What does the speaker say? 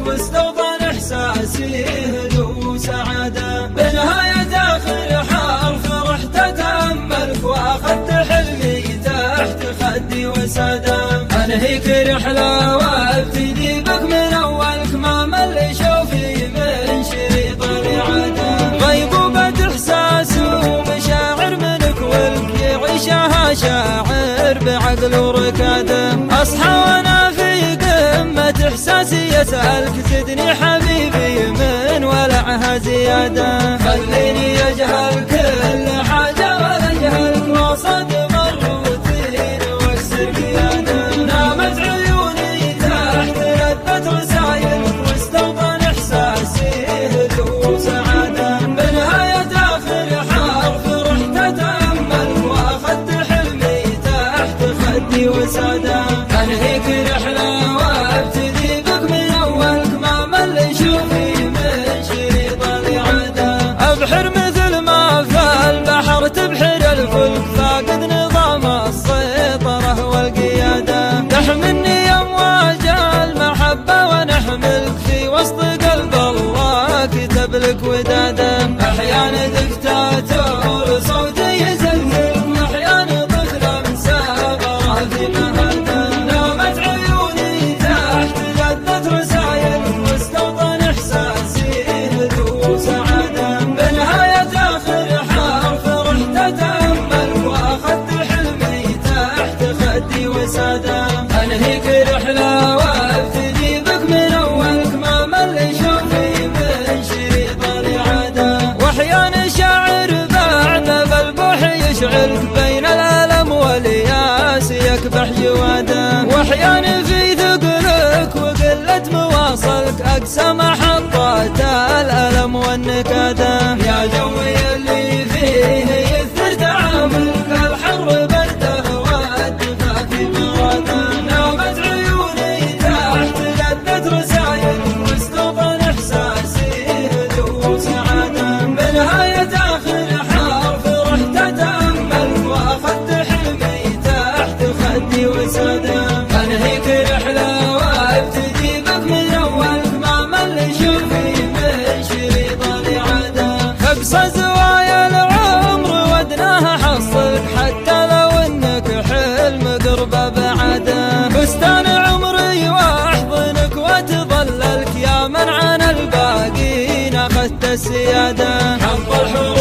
واستوطن إحساسي هدوء وسعادة، بنهاية آخر حرف رحت أتأملك وأخذت حلمي تحت خدي وسادة. أنهيك رحلة وابتدي بك من أولك، ما مل شوفي من شريط الإعادة. غيبوبة إحساس ومشاعر منك والك يعيشها شاعر بعقل وركادة. أصحى وأنا في قمة إحساسي يسألك زدني حبيبي من ولعها زيادة. خليني أجهل كل حاجة ولا أجهلك وصد الروتين واكسر قيادة. نامت عيوني تحت لذة رسايلك واستوطن إحساسي هدوء وسعادة. بنهاية آخر حرف رحت أتأملك وأخذت حلمي تحت خدي وسادة. أنهيك رحلة وابتدي بك من أولك، ما مل شوفي من شريط الإعادة. أبحر مثل ما في البحر تبحر الفلك، فاقد نظام السيطرة والقيادة. تحملني أمواج المحبة ونحملك في وسط قلب الله كتب لك ودادة. أحيانا دكتاتور صوتي يزلزلك، وأحيانا طفلة مسابرة في مهادة. نامت عيوني تحت لذة رسايلك واستوطن إحساسي هدوء وسعادة. بنهاية آخر حرف رحت أتأملك وأخذت حلمي تحت خدي وسادة. أنهيك رحلة وابتدي بك من أولك، ما مل شوفي من شريط الإعادة. وأحيانا شاعر بعد بالبوح يشعلك، بين الألم والياس يكبح جواده. وأحيانا في ثقلك وقلة مواصلك أقسى محطات الألم والنكادة. يا جوي اللي فيه يثر تعاملك، الحر برده والدفا في مراده. نامت عيوني تحت لذة رسايلك واستوطن إحساسي هدوء وسعادة. بنهاية آخر حرف رحت أتأملك وأخذت حلمي تحت خدي وسادة. أنهيك رحلة وابتدي بك من أولك، ما مل شوفي من شريط الإعادة. أقصى زوايا العمر ودناها حصلك، حتى لو إنك حلم قربه بعاده. بستان عمري وأحضنك وتظللك، يا من عن الباقين أخذت السيادة. حظ الحور